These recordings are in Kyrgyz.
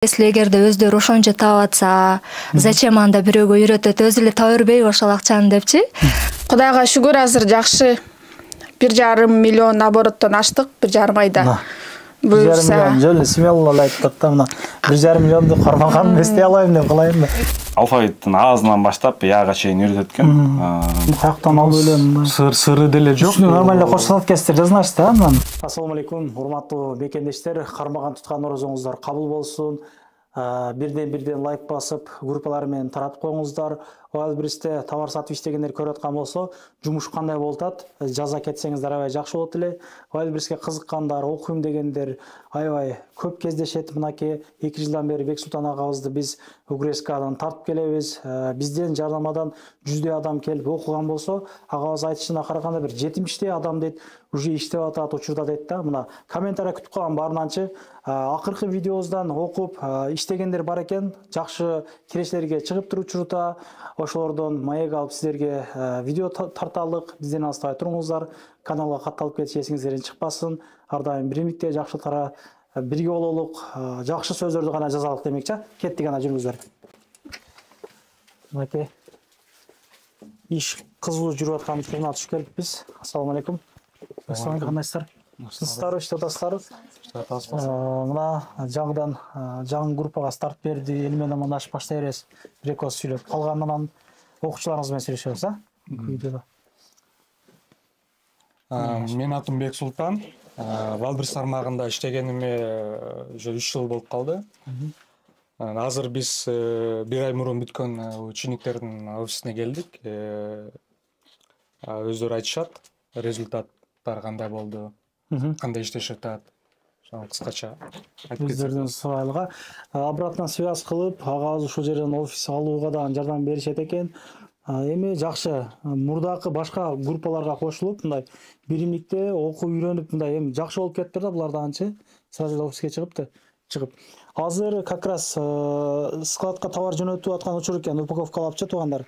Эгерде өздөрү ошончо таап атса, зачем анда бирөөгө үйрөтөт, өзү эле таба бербейби ошол акчаны депчи? Кудайга шүгүр, азыр жакшы 1,5 миллион обороттон аштык 1,5 айда. Буюрса. Жолу смело айтып да мына 1,5 миллионду кармаган эстей алайын деп кылайын да. Алфавиттин аазынан баштап яга чейин үйрөтөт экен. Каяктан алып элем? Сыры деле жок. Нормально коштолот кесиптер жазыңарчы да анан. Ассалому алейкум, урматтуу бекендештер, кармаган туткан орозоңуздар кабыл болсун. Бирден лайк басып, группалар менен таратып коюңуздар. Wildberries'те товар сатып иштегендер көрүп аткан болсо, жумуш кандай болуп атат, жаза кетсеңиздер аябай жакшы болот эле. Wildberries'ке кызыккандар, окуйм дегендер аябай көп кездешет. Мынакей 2 жылдан бери Бексултан агабызды биз УГРСКдан тартып келебиз. Бизден жардамадан 100 адам келип окуган болсо, агабыз айтышына караганда бир 70 адам дейт, уже иштеп атат, учурда дейт да. Мына комментарий күтүп калган баарынанчы акыркы видеобуздан окуп иштегендер бар экен. Жакшы кирештерге чыгып туручурда ошолордон маек алып сиздерге видео тарталык. Бизден алыстабай туруңуздар. Каналга катталып кетиш эсиңизден чыкпасын. Ар дайым биримдикте жакшылыктарга бирге бололук, жакшы сөздөрдү гана жазалык демекчи. Кеттик ана жүрүңүздөр. Мынакей иш кызуу жүрүп аткан туш келиппиз. Ассалому алейкум. Ассалам, кандайсыздар? Сыздар иштеп мына жаңыдан жаңы группага старт берди, эл менен амандашып баштай беребиз. Бир эки сөз сүйлөп калганынан окуучуларыбыз менен сүйлөшөбүз, видеодо. Мен атым Бексултан. Wildberries тармагында иштегениме уже 3 жыл болуп калды. Азыр биз 1 ай мурун бүткөн учениктердин офисине келдик. Өздөрү айтышат, результаттар кандай болду, кандай иштешип атат. Кыскача айтып кетсек. Өздөрүнүн сұрайлыға обратно связь кылып, агабыз ушул жерден офис алууга да жардам беришет экен. Эми жакшы, мурдакы башка группаларга кошулуп, мындай биримдикте окуп үйрөнүп, мындай эми жакшы болуп кеттир да булар дагычы. Сразу эле офиске чыгып. Азыр как раз складка товар жөнөтүп аткан учур экен, упаковкалапчы туугандар.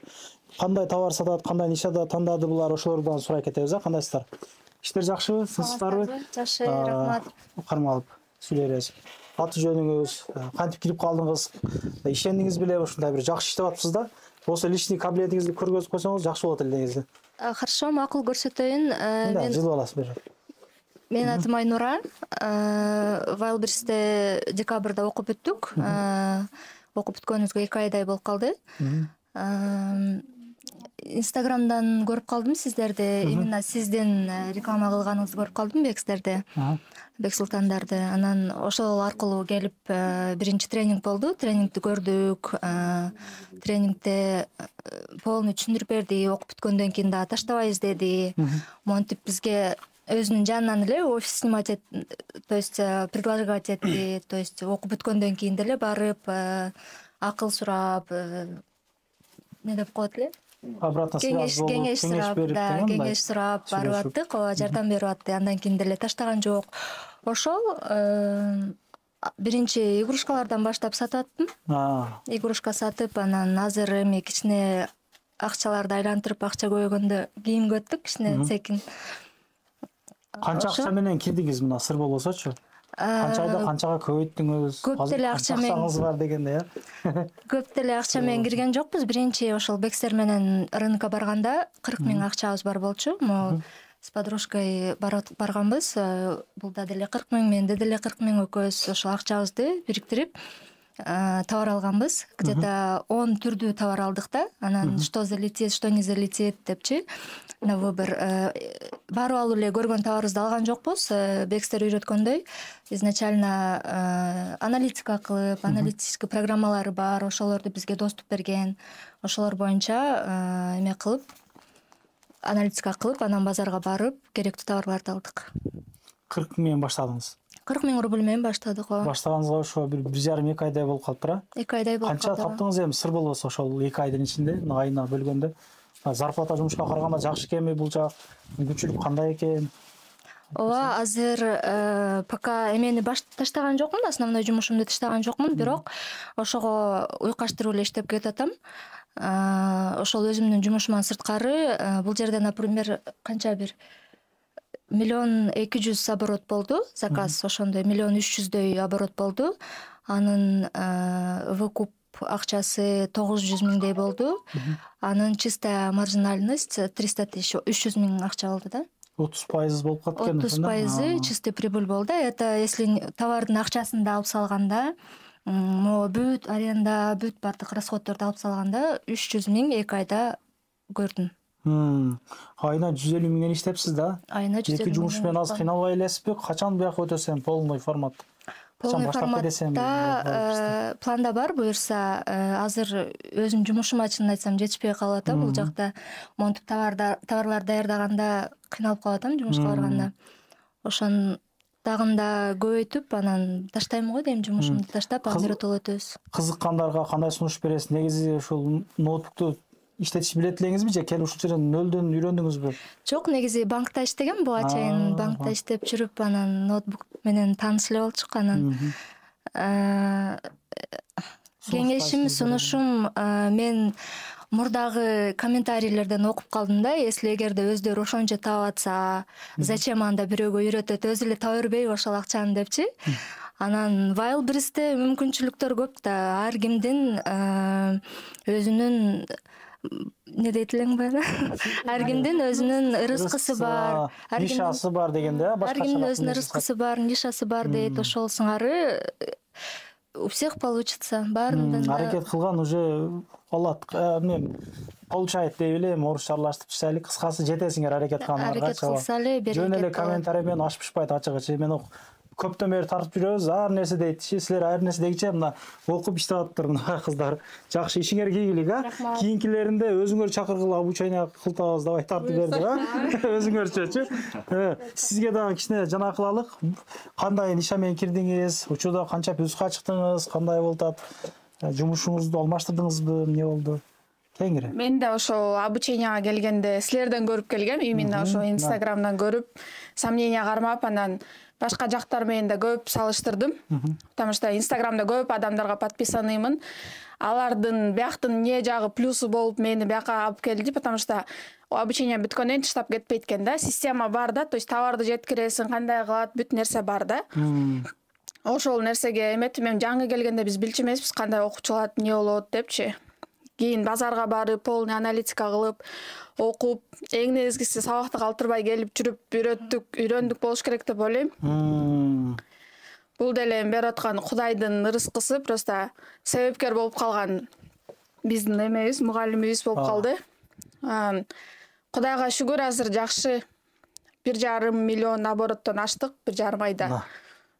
Кандай товар сатат, кандай ниша тандады булар, ошолордон сурай кетебиз, кандайсыздар? Иштер жакшыбы, сыздарбы? Жакшы, рахмат. Кармалып сүйлөйбүз. Аты жөнүңүз, кантип кирип калдыңыз, ишендиңиз беле, ушундай бир жакшы иштеп атпсыз да? Болсо личный кабинетиңизди көргөзүп койсоңуз жакшы болот эле негизи. Хорошо, макул көрсөтөйүн. Мен жылып аласыз бер. Менин атым Айнура. Wildberries'те декабрда окуп бүттүк. Окуп бүткөнүбүзгө 2 айдай болуп калды. Инстаграмдан көрүп калдым сиздерди, именно сиздин реклама кылганыңызды көрүп калдым Бекстерде. Бексултандарды. Анан ошол аркылуу келип биринчи тренинг болду. Тренингди көрдүк. Тренингде полный түшүндүрүп берди. Окуп бүткөндөн кийин да таштабайбыз деди. Монтип бизге өзүнүн жанынан эле офис снимать то есть предлагать этти, то есть окуп бүткөндөн кийин деле барып акыл сурап, не деп коет эле? Обратно связь болуп, кеңеш сурап барып аттык, жардам берип атты. Андан кийин деле таштаган жок. Ошол биринчи игрушкалардан баштап сатып аттым. Игрушка сатып, анан азыр эми кичине акчаларды айлантырып, акча көбөйгөндө кийимге өттүк, кичине секин. Канча акча менен кирдиңиз, мына сыр болбосочу? Канча айда канчага көбөйттүңүз? Көп деле акча менен. Акчаңыз бар дегенде, Көп деле акча менен кирген жокпуз. Биринчи ошол Бекстер менен рынокко барганда 40 000 акчабыз бар болчу. Могу с подружкой барганбыз. Булда деле 40 000, менде деле 40 000 экөөбүз ошол акчабызды бириктирип товар алганбыз. Где-то 10 түрдүү товар алдык да. Анан что залетит, что не залетит депчи. На выбор. Барып эле көргөн товарыбызды алган жокпуз. Бекстер үйрөткөндөй изначально аналитика кылып, аналитический программалары бар, ошолорду бизге доступ берген. Ошолор боюнча эме кылып, аналитика кылып, анан базарга барып, керектүү товарларды алдык. 40 000 баштадыңыз. 40 000 рубль менен баштадык. Баштаганыңызга ошо 1,5-2 айдай болуп калыптыр. 2 айдай болуп калды. Канча таптыңыз эми сыр болбосо ошол 2 айдын ичинде, айына бөлгөндө? Зарплата жумушка караганда жакшы экенби бул жак? Мүмкүнчүлүк кандай экен? Ооба, азыр пока эмени таштаган жокмун, основной жумушумду таштаган жокмун, бирок ошого уйкаштырып эле иштеп кетип атам. Ошол өзүмдүн жумушуман сырткары бул жерде, например, канча бир 1 200 000 оборот болду, заказ ошондой 1 300 000 оборот болду. Анын выкуп акчасы 900 миңдей болду. Анын чистая маржинальность 300 тысяч, 300 миң акча болду да. 30% болуп калат экен. 30% чистый прибыль болду. Это если товардын акчасын да алып салганда, могу бүт аренда, бүт бардык расходдорду алып салганда 300 миң 2 айда көрдүм. Айына 150 миңден иштепсиз да? Айына 150 миң. Эки жумуш менен аз кыйналбай элесизби? Качан бияка өтөсөм полный формат? Полный форматта планда бар, буюрса азыр өзүмдүн жумушума чынын айтсам жетишпей калып атам. Бул жакта монтип товарлар даярдаганда кыйналып калып атам жумушка барганда. Ошон дагында көбөйтүп анан таштайм го дейм, жумушумду таштап анан биротоло өтөбүз. Кызыккандарга кандай сунуш бересиз? Негизи ушул ноутбукту иштетиш билет элеңизби же келип ушул жерден нөлдөн үйрөндүңүзбү? Жок, негизи банкта иштегем, буга чейин банкта иштеп жүрүп анан ноутбук менен тааныш эле болчук. Анан кеңешим, сунушум, мен мурдагы комментарийлерден окуп калдым да, если эгерде өздөрү ошончо таап атса, зачем анда бирөөгө үйрөтөт, өзү эле таба бербейби ошол акчаны депчи. Анан Wildberries'те мүмкүнчүлүктөр көп да, ар кимдин өзүнүн не дейт элең баягы? Ар кимдин өзүнүн ырыскысы бар, нишасы бар дегенде, ар кимдин өзүнүн ырыскысы бар, нишасы бар дейт. Ошол сыңары у всех получится, баарынан аракет кылган уже болот. Мен получает деп элем, орусча аралаштырып чыксайлы, кыскасы жетесиңер аракет кылгандарга. Аракет кылса эле берекет. Жөн эле комментарий менен ашып пышпайт ачыгычы. Мен көптөн бери тартып жүрөбүз, ар нерсе дейт. Силер ар нерсе дегиче мына окуп иштеп атыптыр мына кыздар. Жакшы ишиңер ийгилик, Кийинкилеринде өзүңөр чакыргыла обучение кылтабыз деп тартып берди, өзүңөрчөчү. Сизге дагы кичине жана кылалык. Кандай ниша менен кирдиңиз? Учурда канча плюска чыктыңыз? Кандай болуп атат? Жумушуңузду алмаштырдыңызбы? Эмне болду? Кеңири. Мен да ошол обученияга келгенде силерден көрүп келгем, именно ошо Инстаграмдан көрүп, сомнение кармап, анан башка жактар менен да көп салыштырдым. Потому что Инстаграмда көп адамдарга подписаныймын. Алардын бияктын эмне жагы плюсу болуп мени бияка алып келди, потому что обучение бүткөндөн таштап кетпейт экен да. Система бар да, то есть товарды жеткиресиң, кандай кылат, бүт нерсе бар да. Ошол нерсеге эметип, мен жаңы келгенде биз билчү эмеспиз кандай окуучулар эмне болот депчи. Кийин базарга барып, полный аналитика кылып, окуп, эң негизгиси сабакты калтырбай келип жүрүп үйрөндүк болуш керек деп ойлойм. Бул деле берип аткан Кудайдын ырыскысы, просто себепкер болуп калган биздин эмебиз, мугалимибиз болуп калды. Кудайга шүгүр, азыр жакшы 1,5 миллион обороттон аштык 1,5 айда.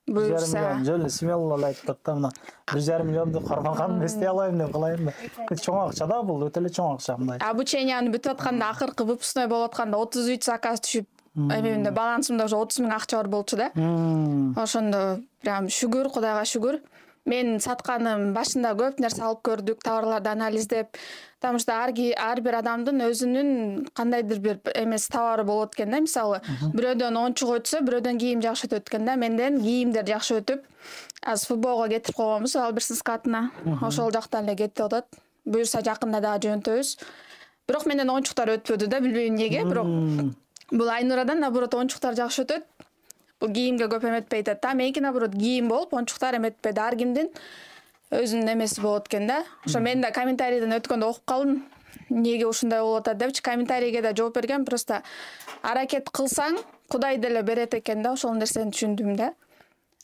Буюрса жөн смело айтып атты мына 1,5 миллионду кармаган эстей алайын деп кылайын да. Чоң акча да бул, өтө эле чоң акча мындай. Обученияны бүтүп атканда, акыркы выпускной болуп атканда 33 заказ түшүп, эмемде балансымда уже 30 миң акча бар болчу да. Ошондо прям шүгүр, Кудайга шүгүр. Мен сатканым башында көп нерсе алып көрдүк, товарларды анализдеп. Потому что ар бир адамдын өзүнүн кандайдыр бир эмес товары болот экен да. Мисалы, бирөөдөн оюнчук өтсө, бирөөдөн кийим жакшы өтөт экен да. Менден кийимдер жакшы өтүп, аз футболго кетип койгонбуз, Wildberries скатына. Ошол жактан эле кетип атат. Буюрса жакында дагы жөнөтөбүз. Бирок менден оюнчуктар өтпөдү да, билбейм эмнеге, бирок бул Айнурадан наоборот оюнчуктар жакшы өтөт. Бул кийимге көп эметпейт да. Меники наоборот кийим болуп, оюнчуктар эметпейт. Ар кимдин өзүнүн эмеси болот экен да. Ошо мен да комментарийден өткөндө окуп калдым. Эмнеге ушундай болуп атат депчи, комментарийге да жооп бергем. Просто аракет кылсаң, Кудай деле берет экен да, ошол нерсени түшүндүм да.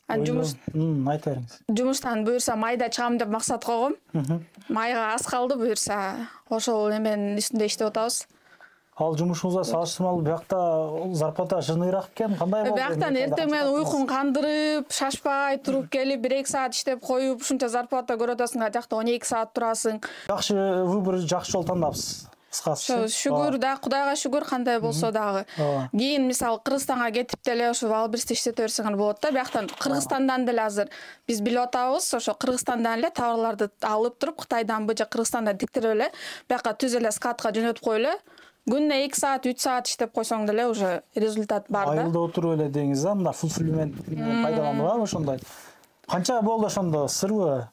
Айта бериңиз. Жумуштан буюрса майда чыгам деп максат койгом. Майга аз калды, буюрса ошол эменин үстүндө иштеп атабыз. Ал жумушуңузга салыштырмалуу биякта зарплата жыныйраак экен, кандай болду? Бияктан эртең менен уйкун кандырып, шашпай туруп келип 1-2 саат иштеп коюп, ушунча зарплата көрүп атасың, жакта 12 саат турасың. Жакшы выбор, жакшы жол тандапсыз. Кыскасы. Шүгүр да, Кудайга шүгүр, кандай болсо дагы. Кийин мисалы Кыргызстанга кетип деле ошо Wildberries'те иштете берсеңер болот да. Бияктан Кыргызстандан деле азыр биз билип атабыз, ошо Кыргызстандан эле товарларды алып туруп, Кытайданбы же Кыргызстандан тиктирип эле, бияка түз эле скатка жөнөтүп коюп эле. Күнүнө 2 саат, 3 саат иштеп койсоң деле уже результат бар да. Айылда отуруп эле деңиз да, мына фулфилмент пайдаланууга ошондой. Канча болду ошондо, сырбы?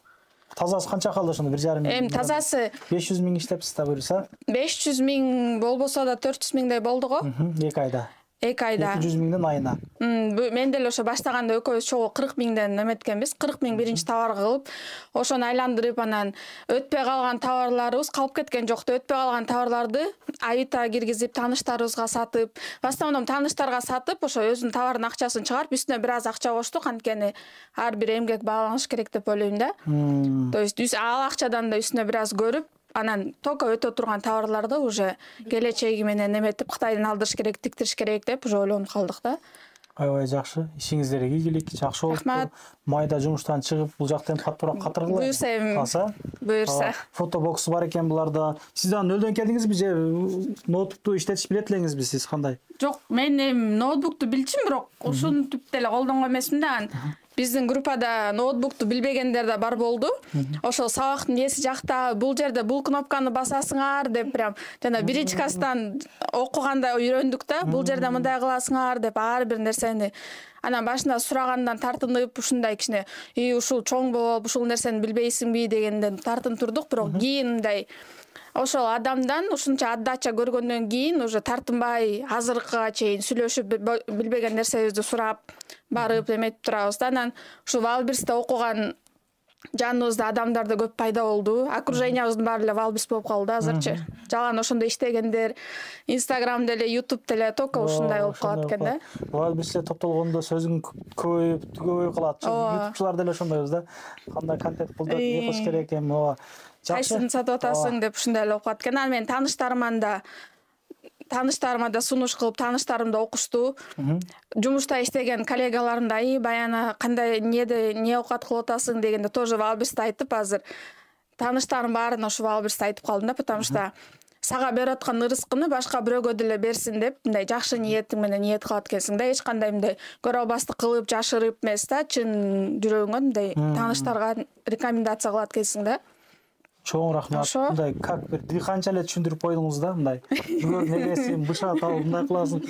Тазасы канча калды ошондо 1,5 миллион? Тазасы 500 миң иштепсиз да буюрса? 500 миң болбосо да 400 миңдей болду го. 2 айда. 2 айда. 200 миңден айына. Мен деле ошо баштаганда экөөбүз чогуу 40 миңден эметкенбиз. 40 миң биринчи товарга кылып, ошону айландырып, анан өтпөй калган товарларыбыз калып кеткен жокто. Өтпөй калган товарларды Авито киргизип, тааныштарыбызга сатып, в основном тааныштарга сатып, ошо өзүнүн товарынын акчасын чыгарып, үстүнө бир аз акча коштук, анткени ар бир эмгек бааланыш керек деп ойлойм да. То есть ал акчадан да үстүнө бир аз көрүп, анан только өтө турган товарларды уже келечеги менен эметип Кытайдан алдырыш керек, тиктириш керек деп уже ойлонуп калдык да. Аябай жакшы. Ишиңиздерге ийгилик, жакшы болуптур. Майда жумуштан чыгып, бул жактан каттуураак катыргыла. Буюрса. Фотобоксу бар экен буларда. Сиз аны нөлдөн келдиңизби же ноутбукту иштетиш билет элеңизби сиз кандай? Жок, мен ноутбукту билчүмүн, бирок ушинтип деле колдонгон эмесмин да. Биздин группада ноутбукту билбегендер да бар болду. Ошол сабактын эси жакта, бул жерде бул кнопканы басасыңар деп прям жана биринчи класстан окуганда үйрөндүк да. Бул жерде мындай кыласыңар деп ар бир нерсени анан башында сурагандан тартынып, ушундай кичине ушул чоң болуп, ушул нерсени билбейсиңби дегенден тартын турдук, бирок кийин мындай ошол адамдан ушунча отдача көргөндөн кийин уже тартынбай азыркыга чейин сүйлөшүп билбеген нерсебизди сурап барып эметип турабыз да. Анан ушу Валберсте окуган жаныбызда адамдар да көп пайда болду. Окружениябыздын баары эле Валберс болуп калды азырчы. Жалаң ошондо иштегендер, Instagram деле, YouTube деле только ушундай болуп калат экен да. Валберсте топтолгондо сөзүң көбөйүп калат. YouTubeчулар деле ошондойбуз да. Кандай контент колдоп кылыш керек экен, кайсысын сатып атасың деп ушундай эле болуп калат экен. Анан мен тааныштарыма да сунуш кылып, тааныштарым да окушту. Жумушта иштеген коллегаларым да баяна кандай не оокат кылып атасың дегенде тоже Валберсте айтып, азыр тааныштарым баарын ошо Валберсте айтып калдым да, потому что сага берип аткан ырыскыны башка бирөөгө деле берсин деп, мындай жакшы ниетиң менен ниет кылат экенсиң да, эч кандай мындай көрө албастык кылып, жашырып эмес да, чын жүрөгүңөн мындай тааныштарга рекомендация кылат экенсиң да. Чоң рахмат. Мындай как бир канча эле түшүндүрүп койдуңуз да, мындай. Жүгөр негесин бышат алып мындай кыласың.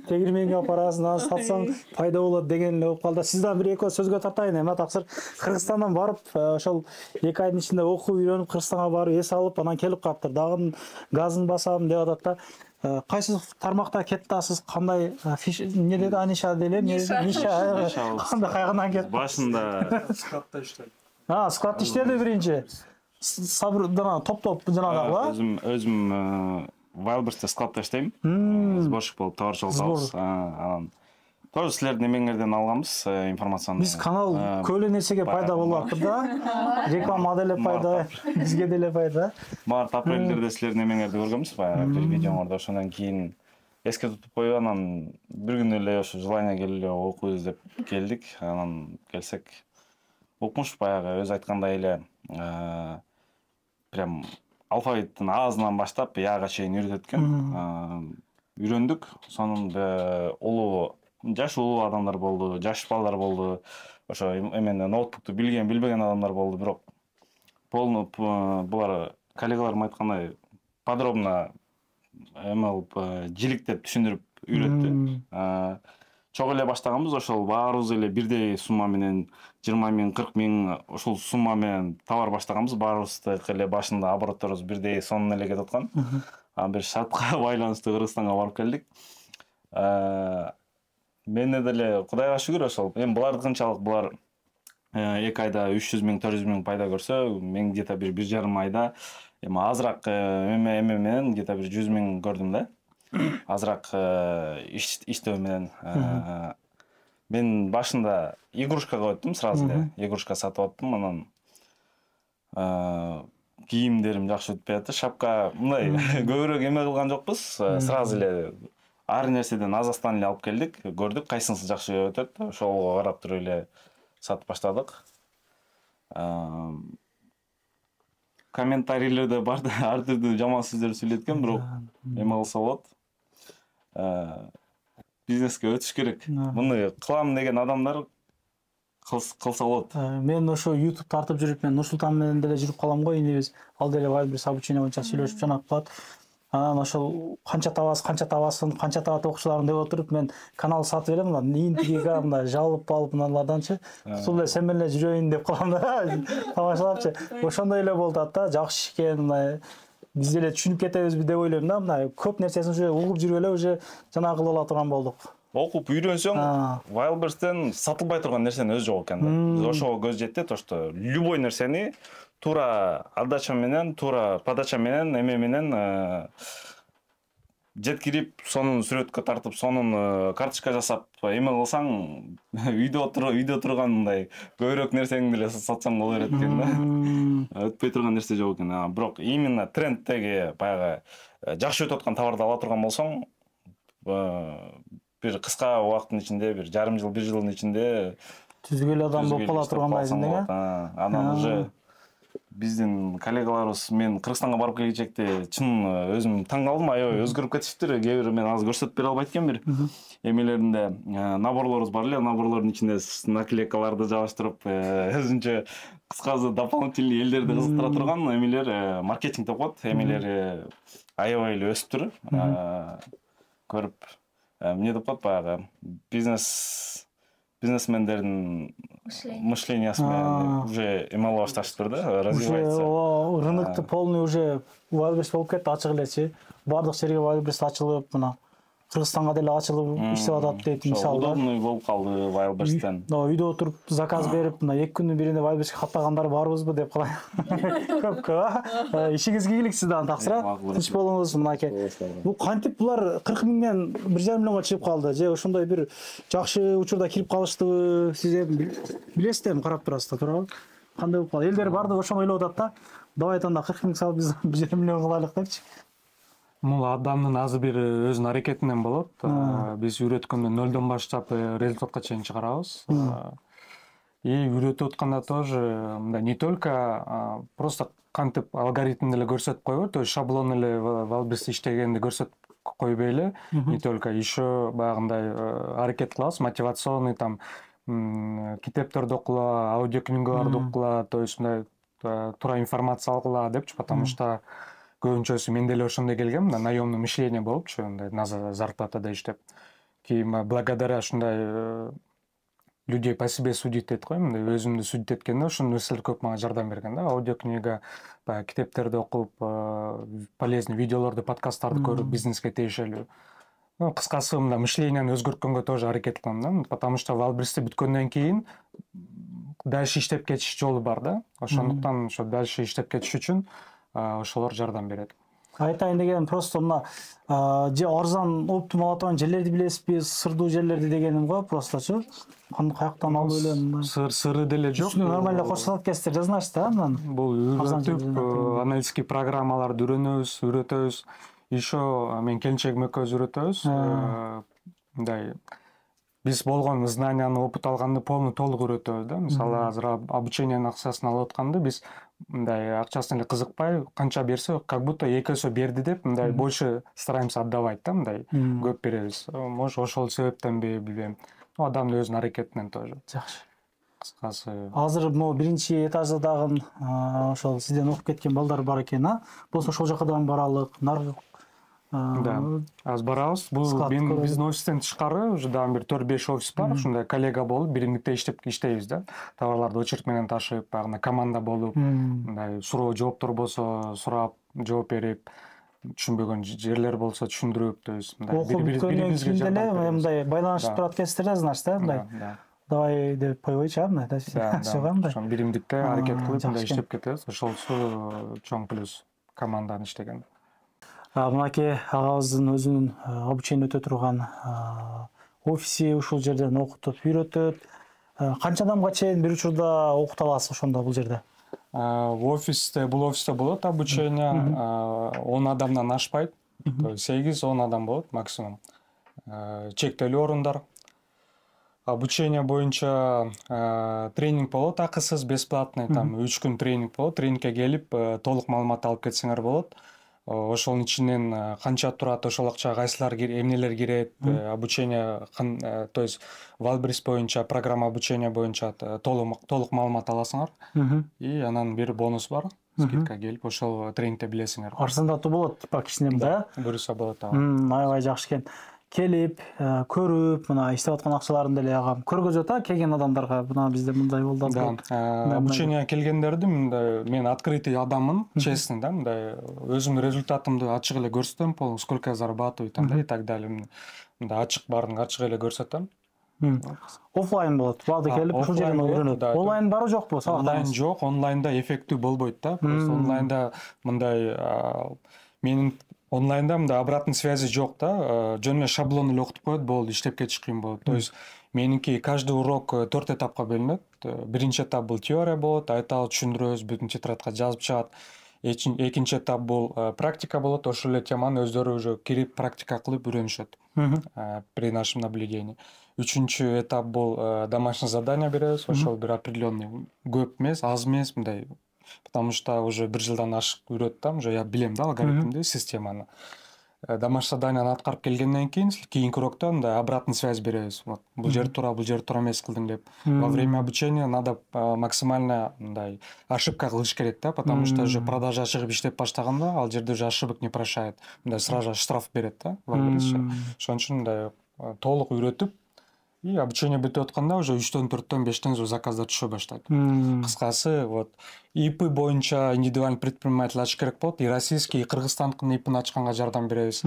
Тегирменге алып барасың, аны сатсаң пайда болот деген эле болуп калды. Сизден бир эки сөзгө тартайын эми, такыр Кыргызстандан барып, ошол 2 айдын ичинде окуп үйрөнүп, Кыргызстанга барып эс алып, анан келип калыптыр. Дагы газын басам деп атат да. Кайсы тармакта кетти атасыз, кандай не деди, Аниша деле, Ниша кандай кайгынан кетти? Башында складта иштеди. Складта иштеди биринчи. Сабырдан топ жанагы өзүм Вайлберсте складта иштейм. Сборщик болуп товар чогултабыз. Анан тоже силердин эмеңерден алганбыз информацияны. Биз канал көөлө нерсеге пайда болуп атыр да. Реклама деле пайда, бизге деле пайда. Март апрелдерде силердин эмеңерди көргөнбүз, баягы бир видеоңорду. Ошондон кийин эске тутуп коюп, анан бир күн эле ошо желание келип эле окуйбуз деп келдик. Анан келсек окумуш баягы өзү айткандай эле прям алфавиттин аазынан баштап яга чейин үйрөтөт экен. Үйрөндүк. Сонун жаш улуу адамдар болду, жаш балдар болду. Ошо эмени ноутбукту билбеген адамдар болду, бирок булар коллегаларым айткандай подробно жиликтеп түшүндүрүп үйрөттү. Чогуу эле баштаганбыз, ошол баарыбыз эле бирдей сумма менен 20 миң, 40 миң ушул сумма менен товар баштаганбыз. Баарыбыздык эле башында оборотторубуз бирдей сонун эле кетип аткан. Анан бир шартка байланыштуу Кыргызстанга барып келдик. Менде деле Кудайга шүгүр ошол. Эми булардыкынчалык булар 2 айда 300 миң, 400 миң пайда көрсө, мен где-то бир 1,5 айда эми азыраак эме менен где-то бир 100 миң көрдүм да. Азыраак иштөө менен. Мен башында игрушкага өттүм сразу эле. Игрушка сатып аттым, анан кийимдерим жакшы өтпөй атты. Шапка мындай көбүрөөк эме кылган жокпуз. Сразу эле ар нерседен азастан эле алып келдик. Көрдүк кайсынысы жакшы өтөт. Ошого карап туруп эле сатып баштадык. Комментарийлерде бар да ар түрдүү жаман сөздөр сүйлөткөн, бирок эме кылса болот. Бизнеске өтүш керек. Муну кылам деген адамдар кылса болот. Мен ошо YouTube тартып жүрүп, мен Нурсултан менен деле жүрүп калам го, инебиз. Ал деле Валберс обучение боюнча сүйлөшүп жанагып калат. Анан ошол канча табасың, канча табат окуучуларың деп отуруп, мен канал сатып берем, мына интигиге мына жалып алып мыналарданчы. Кутул эле сен менен жүрөйүн деп калам да. Тамашалапчы. Ошондой эле болуп атат да, жакшы экен, мына биз деле түшүнүп кетебизби деп ойлойм да. Мына көп нерсесин уже угуп жүрүп эле уже жана кыла ала турган болдук. Окуп үйрөнсөң, Wildberries'тен сатылбай турган нерсенин өзү жок экен да. Биз ошого көз жетти, то что любой нерсени туура отдача менен, туура подача менен, эме менен жеткирип, сонун сүрөткө тартып, сонун карточка жасап, эме кылсаң, үйдө турган мындай көбүрөөк нерсеңди эле сатсаң боло берет экен да. Өтпөй турган нерсе жок экен. Бирок именно трендтеги баягы жакшы өтүп аткан товарды ала турган болсоң, бир кыска убакыттын ичинде, бир жарым жыл, бир жылдын ичинде түзгүлө адам болуп кала тургандайсың да. Анан уже биздин коллегаларыбыз, мен Кыргызстанга барып келгенчекте чын өзүм таң калдым, аябай өзгөрүп кетиштир. Кээ бир мен азыр көрсөтүп бере албайт экенмин, бир эмелеринде наборлорубуз бар эле, наборлордун ичинде наклейкаларды жабыштырып, өзүнчө кыскасы дополнительный элдерди кызыктыра турган эмелер, маркетинг деп коет, эмелери аябай эле өсүптүр. Көрүп, эмне деп коет, баягы бизнесмендердин мышлениясы менен уже эме ала башташыптыр да, развивается. Рынокты полный уже Wildberries болуп кетти, ачык элечи. Бардык жерге Wildberries ачылып, мына Кыргызстанга деле ачылып иштеп атат дейт мисалы. Удобный болуп калды Wildberries'тен. Үйдө отуруп заказ берип, мына 2 күндүн биринде Wildberries'ке каттагандар барбызбы деп калай. Көп. Ишиңиз ийгиликсиз да, таксыра. Тынч болуңуз мынакей. Бул кантип булар 40 миңден 1,5 миллионго чыгып калды? Же ошондой бир жакшы учурда кирип калыштыбы? Сиз билесиздерби, карап турасыздар, туурабы? Кандай болуп калды? Элдер бардык ошону ойлоп атат да. Давай анда 40 миң салып биз 1,5 миллион кылайлык депчи. Бул адамдын азыр бир өзүнүн аракетинен болот. Биз үйрөткөндө 0дон баштап результатка чейин чыгарабыз. И үйрөтүп атканда тоже мындай не только просто кантип алгоритмди эле көрсөтүп койбой, то есть шаблон эле Wildberries иштегенди көрсөтүп койбой эле, не только еще баягындай аракет кылабыз, мотивационный там китептерди окула, аудиокнигаларды окула, то есть мындай туура информация алгыла депчи, потому что көбүнчөсү мен деле ошондой келгем, наемный мышление болупчу, мындай на зарплатада иштеп. Кийин благодаря ушундай людей по себе судить дейт го, мындай өзүмдү судить эткенде ошол нерселер көп мага жардам берген да. Аудиокнига, баягы китептерди окуп, полезный видеолорду, подкасттарды көрүп, бизнеске тиешелүү. Кыскасы мындай мышленияны өзгөрткөнгө тоже аракет кылам да, потому что Wildberries'те бүткөндөн кийин дальше иштеп кетиш жолу бар да. Ошондуктан ошо дальше иштеп кетиш үчүн ошолор жардам берет. Айтайын дегеним просто мына же арзан оптум ала турган жерлерди билесизби, сырдуу жерлерди дегеним го, просточу. Каяктан алып эле сыры деле жок. Нормально коштолот экенсиздер, жазыңарчы да анан. Бул үйрөтүп, аналитический программаларды үйрөтөбүз. Еще мен келинчегим экөөбүз үйрөтөбүз. Мындай биз болгон знанияны, опыт алганды полный толук үйрөтөбүз да. Мисалы азыр обучениянын акчасын алып атканды биз мындай акчасын эле кызыкпай, канча берсе, как будто эки эсе берди деп, мындай больше стараемся отдавать да, мындай көп беребиз. Может, ошол себептенби, билбейм. Адамдын өзүнүн аракетинен тоже. Жакшы. Кыскасы. Азыр могу биринчи этажда дагы ошол сизден окуп кеткен балдар бар экен, болсо ошол жака дагы баралык, наркы. Да, аз барабыз. Бул биздин офистен тышкары уже дагы бир 4-5 офис бар. Ушундай коллега болуп, биримдикте иштейбиз да. Товарларды очерк менен ташып, багына команда болуп, мындай суроо жооптор болсо сурап, жооп берип, түшүнбөгөн жерлер болсо түшүндүрүп, то есть мындай бири-бирибизге деле мындай байланышып турат экенсиздер да, значит, мындай. Давай деп койбойчу, мындай. Ошон биримдикте аракет кылып мындай иштеп кетебиз. Ошолсу чоң плюс команданы иштеген. Мынакей агабыздын өзүнүн обучение өтө турган офиси, ушул жерден окутуп, үйрөтөт. Канча адамга чейин бир учурда окута аласыз ошондо бул жерде? Бул офисте болот обучение, 10 адамдан ашпайт. 8-10 адам болот максимум. Чектелүү орундар. Обучение боюнча тренинг болот, акысыз, бесплатный, там 3 күн тренинг болот. Тренингке келип, толук маалымат алып кетсеңер болот. Ошонун ичинен канча турат, ошол акчага кайсылар эмнелер кирет, обучение, то есть Wildberries боюнча, программа обучения боюнча толук маалымат аласыңар. И анан бир бонус бар, скидка келип, ошол тренингте билесиңер. Арзандатуу болот, типа кичине да? Буюрса болот. Аябай жакшы экен. келип көрүп мына иштеп аткан акчаларын деле агам көргөзөт келген адамдарга мына бизде мындай болду. Да, обучение келгендерди мындай мен открытый адаммын, честный, да, мындай өзүмдүн результатымды ачык эле көрсөтөм, сколько я зарабатываю там да и так далее. Мындай ачык баарын ачык эле көрсөтөм. Офлайн болот. Баады келип ушул жерден үйрөнөт. Онлайн барбы жокпу? Онлайн жок, онлайнда эффектүү болбойт да. Просто онлайнда мындай менин онлайнда мындай обратной связи жок да. Жөн эле шаблон эле окутуп коет, болду, иштеп кетиш кыйын болот. То есть меники каждый урок 4 этапка бөлүнөт. Биринчи этап бул теория болот, айталы түшүндүрөбүз, бүтүн тетрадка жазып чыгат. Экинчи этап бул практика болот, ошол эле теманы өздөрү уже кирип практика кылып үйрөнүшөт при нашем наблюдении. Үчүнчү этап бул домашний задание беребиз, ошол бир определенный көп эмес, аз эмес мындай, потому что уже 1 жылдан ашык үйрөт да, уже я билем да алгоритмди, системаны. Домашний заданияны аткарып келгенден кийинки урокто мындай обратный связь беребиз. Вот бул жер туура эмес кылдың деп. Во время обучения надо максимально мындай ошибка кылыш керек да, потому что уже продажа чыгып иштеп баштаганда ал жерде уже ошибок не прощает. Мындай сразу штраф берет да, ошон үчүн мындай толук үйрөтүп, и обучение бүтүп атканда уже 3-төн 4-төн 5-тен заказдар түшө баштайт. Кыскасы, вот ИП боюнча индивидуальный предприниматель ачыш керек болот. И российский, и кыргызстандыкын ИПын ачканга жардам беребиз.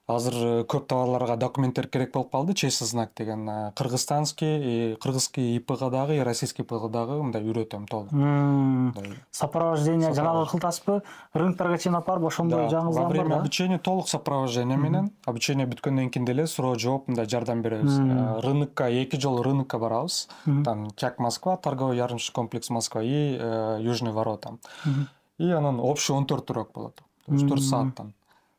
Азыр көп товарларга документтер керек болуп калды, честный знак деген. Кыргызстанский, кыргызский ИПга дагы, и российский ИПга дагы мындай үйрөтөм толук. Сопровождение жанагы кылтасызбы? Рыноктарга чейин апарып ошондой жаңыңыздан бар да? Во время обучения толук сопровождение менен, обучение бүткөндөн кийин деле суроо жооп мындай жардам беребиз. Рынокко 2 жолу рынокко барабыз. Там Чак Москва, торговый ярмарочный комплекс Москва и Южный ворота. И анан общий 14 урок болот. То есть 4 сааттан.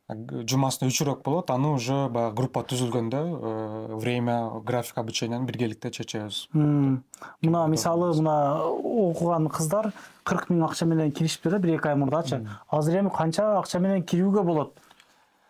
Жумасына 3 урок болот, аны уже баягы группа түзүлгөндө время, график обученияны биргеликте чечебиз. Мына мисалы мына окуган кыздар 40 000 акча менен киришиптир да 1-2 ай мурдачы. Азыр эми канча акча менен кирүүгө болот?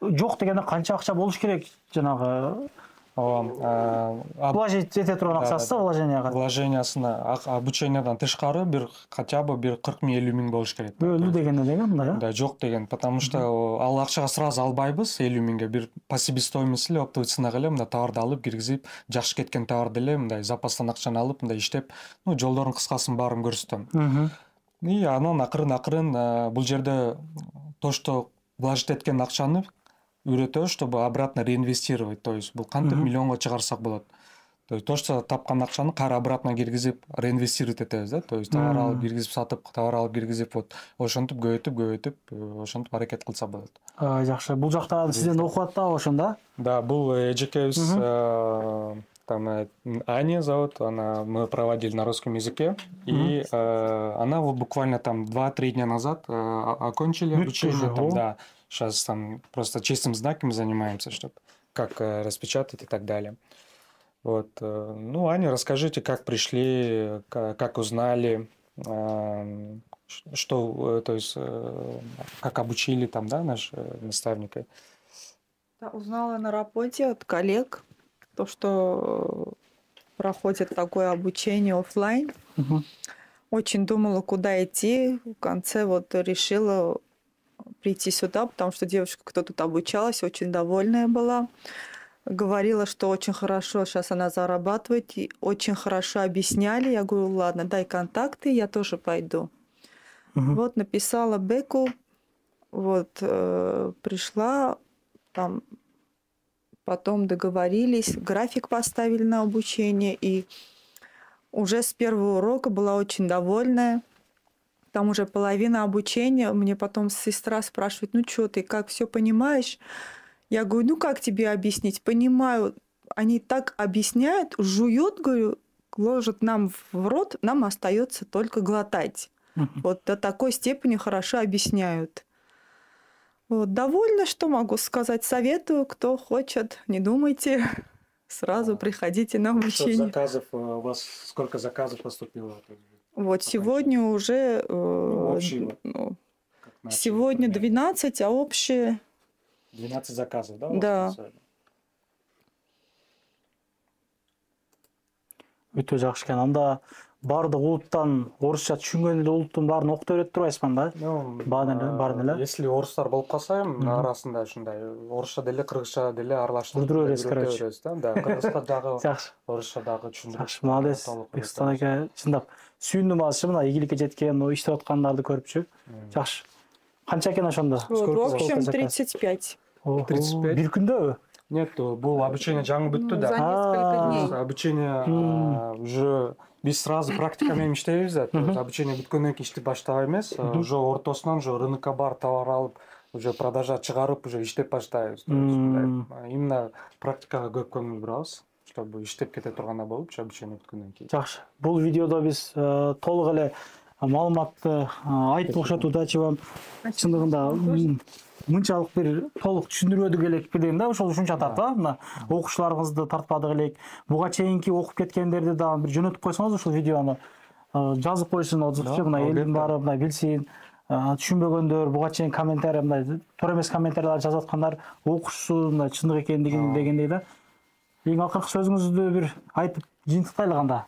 Жок дегенде канча акча болуш керек жанагы? Вложить эте турган акчасы вложенияга. Вложениясына обучениядан тышкары бир хотя бы 40 000 50 000 болуш керек. Өлүү дегенде деген мындай, да, жок деген, потому что ал акчага сразу албайбыз 50 000ге, бир по себестоимости эле оптовый ценага эле мындай товарды алып киргизип, жакшы кеткен товарды эле мындай запастан акчаны алып мындай иштеп, жолдордун кыскасын баарын көрсөтөм. И анан акырын бул жерде то, что вложить эткен акчаны үйрөтөбүз, чтобы обратно реинвестировать, то есть бул кантип миллионго чыгарсак болот. То есть то, что тапкан акчаны кайра обратно киргизип реинвестировать этебиз да, то есть товар алып киргизип сатып, товар алып киргизип, вот ошентип көбөйтүп ошентип аракет кылса болот. Жакшы. Бул жакта сизден окуп атпабы ошондо? Да, бул эжекебиз там Аня зовут, мы проводили на русском языке, и она вот буквально там 2-3 дня назад окончили обучение там, да. Сейчас там просто чистым знаком занимаемся, чтобы как распечатать и так далее. Вот. Ну, Аня, расскажите, как пришли, как узнали, что, то есть, как обучили там, да, наш наставника? Да, узнала на работе от коллег, то, что проходит такое обучение офлайн. Очень думала, куда идти. В конце вот решила прийти сюда, потому что девушка, кто тут обучалась, очень довольная была. Говорила, что очень хорошо сейчас она зарабатывает, и очень хорошо объясняли. Я говорю, ладно, дай контакты, я тоже пойду. Вот написала Беку, вот пришла, там потом договорились, график поставили на обучение, и уже с первого урока была очень довольная. Там уже половина обучения. Мне потом сестра спрашивает, ну что ты, как все понимаешь? Я говорю, ну как тебе объяснить? Понимаю. Они так объясняют, жуют, говорю, ложат нам в рот, нам остается только глотать. Вот до такой степени хорошо объясняют. Вот, довольна, что могу сказать. Советую, кто хочет, не думайте, сразу приходите на обучение. Заказов, у вас сколько заказов поступило? Вот сегодня уже сегодня 12, а общее 12 заказов, да? Да. Өтө жакшы экен. Анда бардык улуттан орусча түшүнгөн эле улуттун баарын окуп öğretип турбайсызбы анда? Баарын эле. Если орустар болуп калса эми арасында ушундай орусча деле кыргызча деле аралаштырып Бурдура беребиз, да. Кыргызча дагы, Жакшы. орусча дагы түшүндүрүп. Жакшы, молодец. Бексултан ака, чындап сүйүндүм азыр мына ийгиликке жеткен, иштеп аткандарды көрүпчү. Жакшы. Канча экен ошондо? В общем, 35. 35? Бир күндөбү? Нет, бул обучение жаңы бүттү да. За несколько дней. Обучение уже биз сразу практика менен иштейбиз да. Обучение бүткөндөн кийин иштеп баштап эмес, уже ортосунан уже рынокко барып товар алып, уже продажа чыгарып, уже иштеп баштайбыз. Именно практикага көп көңүл бурабыз, чтобы иштеп кете тургандай болупчу обучение бүткөндөн кийин. Жакшы. Бул видеодо биз толук эле маалыматты айтып окшотуп атчыбам. Чындыгында мынчалык бир толук түшүндүрбөдүк элек деген да, ошол ушунча тартып, мына окуучуларыңызды тартпадык элек. Буга чейинки окуп кеткендерди дагы бир жөнөтүп койсоңуз ушул видеону жазып койсун, отзывчы мына элдин баары мына билсин. Түшүнбөгөндөр, буга чейин комментарий мындай туура эмес комментарийлер жазып аткандар окушсун, мына чындык экендигин дегендей да. Эң акыркы сөзүңүздү бир айтып жыйынтыктайлы кандай?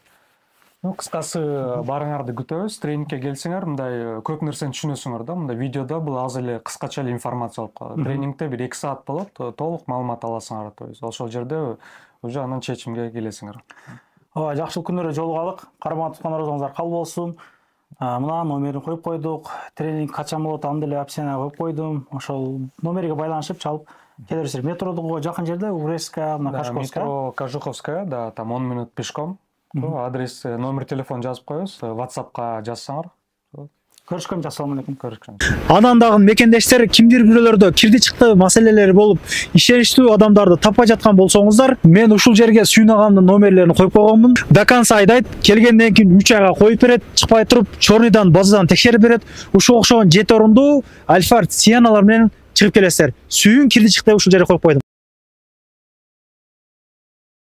Кыскасы барыңарды күтөбүз, тренингке келсеңер, мындай көп нерсени түшүнөсүңөр да. Мындай видеодо бул аз эле кыскача эле информация болуп калат. Тренингде бир 2 саат болот, толук маалымат аласыңар, то есть ошол жерде уже анан чечимге келесиңер. Ооба, жакшы күндөр жолугалык. Карман туткан орозуңуздар кабыл болсун. Мына номерин коюп койдук. Тренинг качан болот, аны деле опцияга коюп койдум. Ошол номерге байланышып чалып келерсиздер. Метродого жакын жерде, Уресская, мына Кашковская. Метро Кожуховская, да, там 10 минут пешком. Адрес, номер телефон жазып коебуз, WhatsApp'ка жазсаңар. Көрүшкөнчө, ассаламу алейкум. Көрүшкөнчө. Анан дагы мекендештер кимдир бирөөлөрдө кирди чыкты маселелери болуп, ишеничтүү адамдарды таппай жаткан болсоңуздар, мен ушул жерге Сүйүн агамдын номерлерин коюп койгонмун. До конца айдайт, келгенден кийин 3 айга коюп берет, чыкпай туруп, чорныйдан, базадан текшерип берет. Ушул окшогон 7 орунду Альфард Сианалар менен чыгып келесиздер. Сүйүн кирди чыкты ушул жерге коюп койдум.